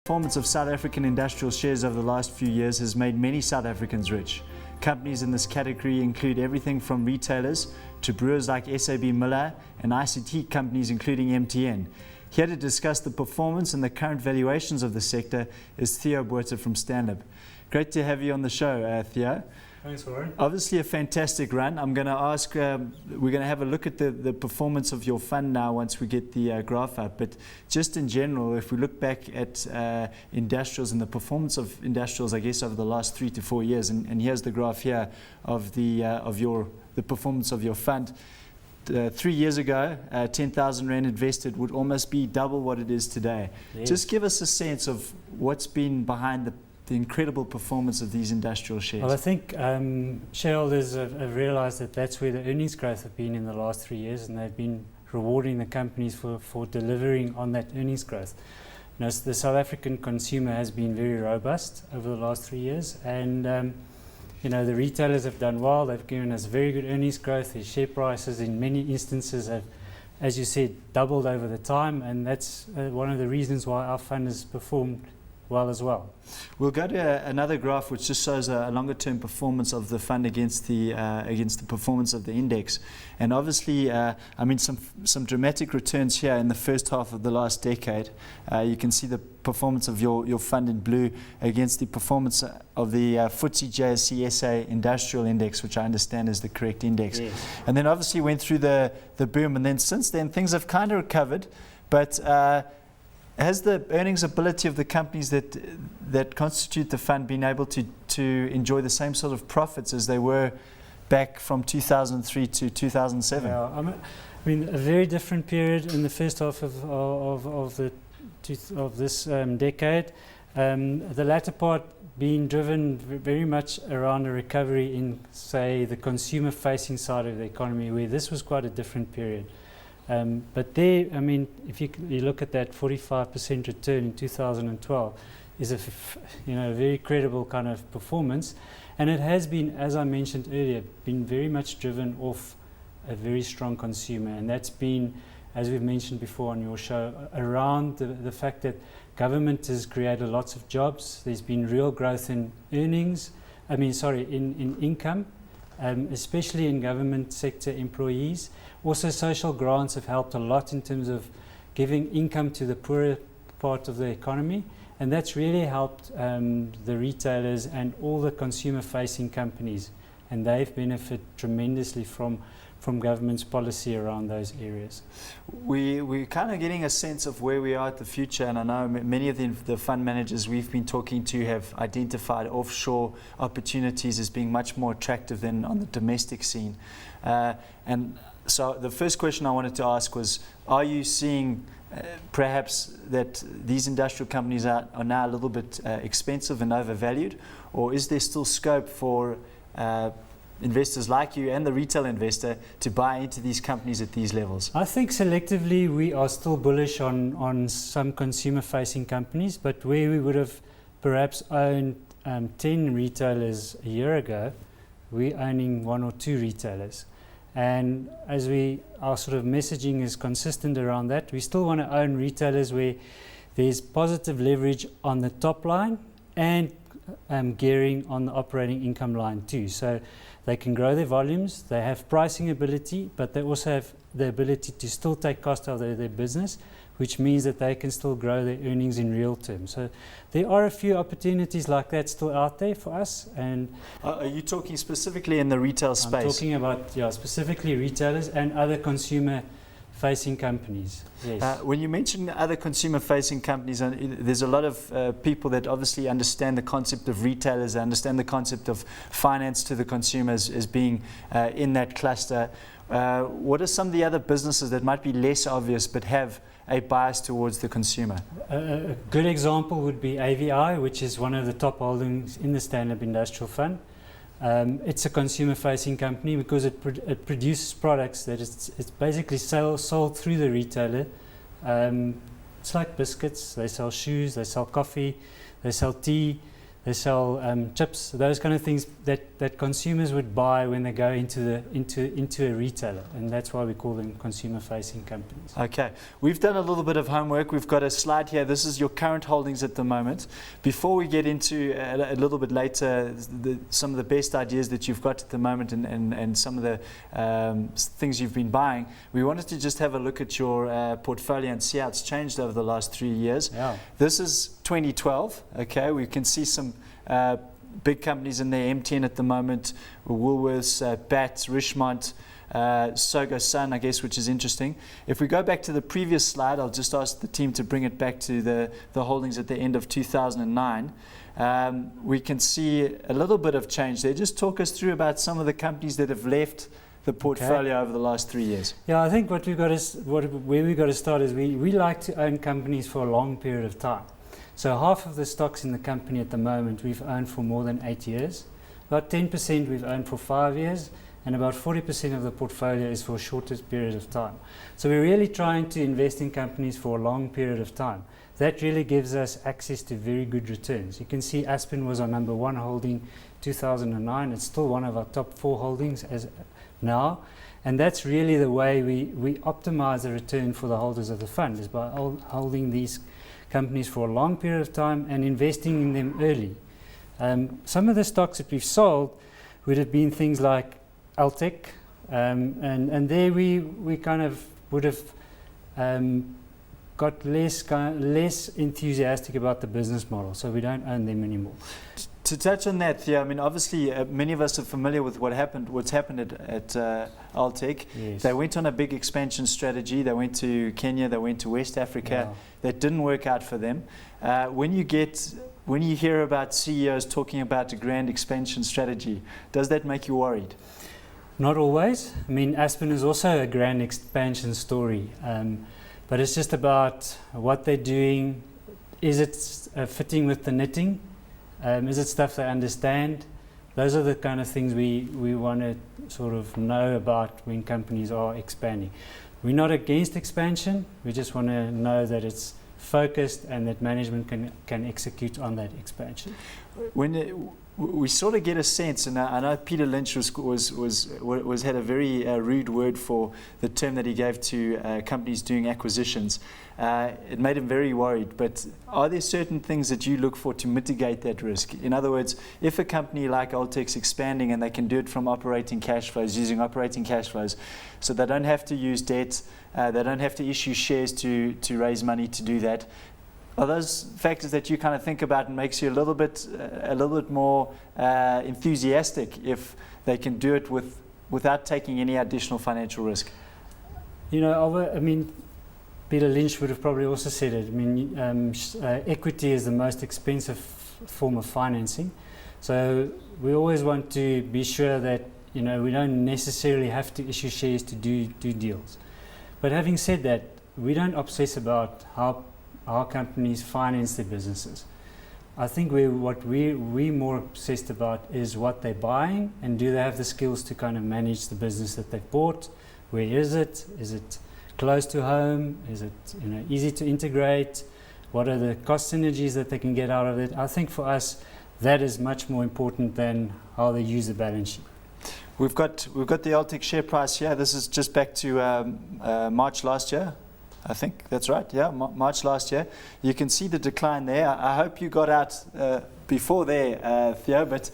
Performance of South African industrial shares over the last few years has made many South Africans rich. Companies in this category include everything from retailers to brewers like SAB Miller and ICT companies including MTN. Here to discuss the performance and the current valuations of the sector is Theo Botha from Stanlib. Great to have you on the show, Theo. Thanks, Warren. Obviously a fantastic run. I'm going to ask, we're going to have a look at the performance of your fund now once we get the graph up. But just in general, if we look back at industrials and the performance of industrials, I guess, over the last 3 to 4 years, and here's the graph here of the performance of your fund. 3 years ago, 10,000 Rand invested would almost be double what it is today. Yes. Just give us a sense of what's been behind the incredible performance of these industrial shares. Well, I think shareholders have realized that that's where the earnings growth have been in the last 3 years, and they've been rewarding the companies for delivering on that earnings growth. You know, the South African consumer has been very robust over the last 3 years, and you know, the retailers have done well. They've given us very good earnings growth. Their share prices in many instances have, as you said, doubled over the time, and that's one of the reasons why our fund has performed well as well. We'll go to another graph which just shows a longer term performance of the fund against the performance of the index. And obviously, I mean, some dramatic returns here in the first half of the last decade. You can see the performance of your fund in blue against the performance of the FTSE JSE SA Industrial Index, which I understand is the correct index. Yes. And then obviously went through the boom, and then since then things have kind of recovered, but has the earnings ability of the companies that constitute the fund been able to enjoy the same sort of profits as they were back from 2003 to 2007? Yeah, I mean, a very different period in the first half of this decade. The latter part being driven very much around a recovery in, say, the consumer-facing side of the economy, where this was quite a different period. But there, I mean, if you look at that 45% return in 2012, is a very credible kind of performance, and it has been, as I mentioned earlier, been very much driven off a very strong consumer, and that's been, as we've mentioned before on your show, around the fact that government has created lots of jobs. There's been real growth in earnings. In income. Especially in government sector employees. Also, social grants have helped a lot in terms of giving income to the poorer part of the economy, and that's really helped the retailers and all the consumer-facing companies, and they've benefited tremendously from government's policy around those areas. We're kind of getting a sense of where we are at the future, and I know many of the fund managers we've been talking to have identified offshore opportunities as being much more attractive than on the domestic scene. And so the first question I wanted to ask was, are you seeing perhaps that these industrial companies are now a little bit expensive and overvalued, or is there still scope for investors like you and the retail investor to buy into these companies at these levels? I think selectively we are still bullish on some consumer-facing companies, but where we would have perhaps owned 10 retailers a year ago, we're owning 1 or 2 retailers. And as our sort of messaging is consistent around that, we still want to own retailers where there's positive leverage on the top line and gearing on the operating income line too. So they can grow their volumes, they have pricing ability, but they also have the ability to still take cost out of their business, which means that they can still grow their earnings in real terms. So there are a few opportunities like that still out there for us. And are you talking specifically in the retail space? I'm talking about, specifically retailers and other consumer-facing companies. Yes. When you mention other consumer-facing companies, there's a lot of people that obviously understand the concept of retailers, understand the concept of finance to the consumers as being in that cluster. What are some of the other businesses that might be less obvious but have a bias towards the consumer? A good example would be AVI, which is one of the top holdings in the Stanlib Industrial Fund. It's a consumer-facing company because it produces products that it's basically sold through the retailer. It's like biscuits. They sell shoes, they sell coffee, they sell tea, They sell chips, those kind of things that consumers would buy when they go into a retailer, and that's why we call them consumer-facing companies. Okay, we've done a little bit of homework. We've got a slide here. This is your current holdings at the moment. Before we get into a little bit later some of the best ideas that you've got at the moment and some of the things you've been buying, we wanted to just have a look at your portfolio and see how it's changed over the last 3 years. Yeah. This is 2012. Okay, we can see some big companies in there, MTN at the moment, Woolworths, BAT, Richemont, Sogo Sun, I guess, which is interesting. If we go back to the previous slide, I'll just ask the team to bring it back to the holdings at the end of 2009. We can see a little bit of change there. Just talk us through about some of the companies that have left the portfolio over the last 3 years. Yeah, I think where we've got to start is we like to own companies for a long period of time. So half of the stocks in the company at the moment we've owned for more than 8 years. About 10% we've owned for 5 years, and about 40% of the portfolio is for a shorter period of time. So we're really trying to invest in companies for a long period of time. That really gives us access to very good returns. You can see Aspen was our number one holding 2009. It's still one of our top 4 holdings as now. And that's really the way we optimize the return for the holders of the fund, is by holding these companies for a long period of time and investing in them early. Some of the stocks that we've sold would have been things like Altec, and there we kind of would have got less enthusiastic about the business model, so we don't own them anymore. To touch on that, Theo, I mean, obviously many of us are familiar with what's happened at Altec. Yes. They went on a big expansion strategy. They went to Kenya, they went to West Africa. Yeah. That didn't work out for them. When you hear about CEOs talking about a grand expansion strategy, does that make you worried? Not always. I mean, Aspen is also a grand expansion story, but it's just about what they're doing. Is it fitting with the knitting? Is it stuff they understand? Those are the kind of things we want to sort of know about when companies are expanding. We're not against expansion. We just want to know that it's focused and that management can execute on that expansion. We sort of get a sense, and I know Peter Lynch had a very rude word for the term that he gave to companies doing acquisitions. It made him very worried. But are there certain things that you look for to mitigate that risk? In other words, if a company like Altec's expanding and they can do it from operating cash flows, using operating cash flows, so they don't have to use debt, they don't have to issue shares to raise money to do that. Are those factors that you kind of think about and makes you a little bit more enthusiastic if they can do it without taking any additional financial risk? You know, I mean, Peter Lynch would have probably also said it. I mean, equity is the most expensive form of financing. So we always want to be sure that, you know, we don't necessarily have to issue shares to do deals. But having said that, we don't obsess about how our companies finance their businesses. I think what we're more obsessed about is what they're buying, and do they have the skills to kind of manage the business that they've bought? Where is it? Is it close to home? Is it, you know, easy to integrate? What are the cost synergies that they can get out of it? I think for us that is much more important than how they use the balance sheet. We've got the Altec share price here. This is just back to March last year. I think that's right. Yeah, March last year. You can see the decline there. I hope you got out before there, Theo. But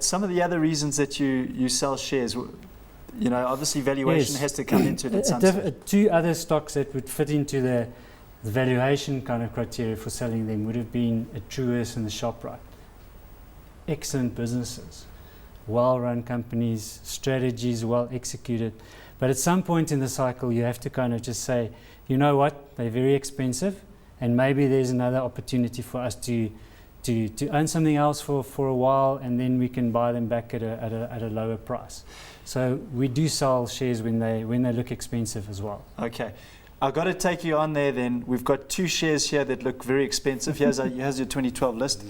some of the other reasons that you sell shares, you know, obviously valuation has to come into it at some stage. 2 other stocks that would fit into the valuation kind of criteria for selling them would have been a Truworths and the Shoprite. Excellent businesses, well-run companies, strategies well executed. But at some point in the cycle, you have to kind of just say, you know what, they're very expensive, and maybe there's another opportunity for us to own something else for a while, and then we can buy them back at a lower price. So we do sell shares when they look expensive as well. Okay. I've got to take you on there then. We've got 2 shares here that look very expensive. Here's your 2012 list.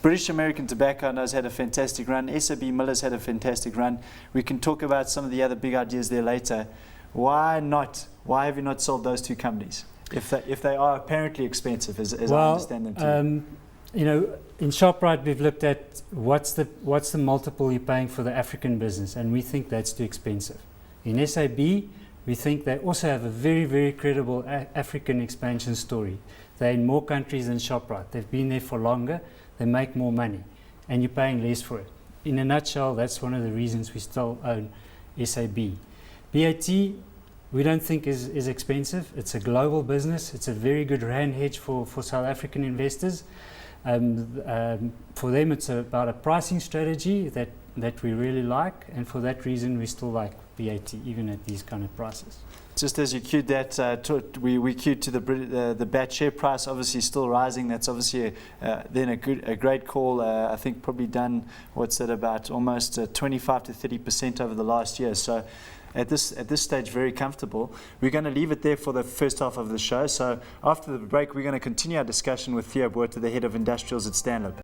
British American Tobacco, I know, has had a fantastic run. SAB Miller's had a fantastic run. We can talk about some of the other big ideas there later. Why not? Why have you not sold those 2 companies if they are apparently expensive, as I understand them too? You know, in ShopRite, we've looked at what's the multiple you're paying for the African business, and we think that's too expensive. In SAB, we think they also have a very, very credible African expansion story. They're in more countries than ShopRite. They've been there for longer. They make more money, and you're paying less for it. In a nutshell, that's one of the reasons we still own SAB. BAT, we don't think is expensive. It's a global business. It's a very good rand hedge for South African investors. For them, it's about a pricing strategy that we really like, and for that reason, we still like BAT, even at these kind of prices. Just as you cued that, we cued to the BAT share price, obviously still rising. That's obviously then a great call. I think probably done, what's that, about almost 25 to 30% over the last year. So at this stage, very comfortable. We're going to leave it there for the first half of the show. So after the break, we're going to continue our discussion with Theo Botha, the head of industrials at Stanlib.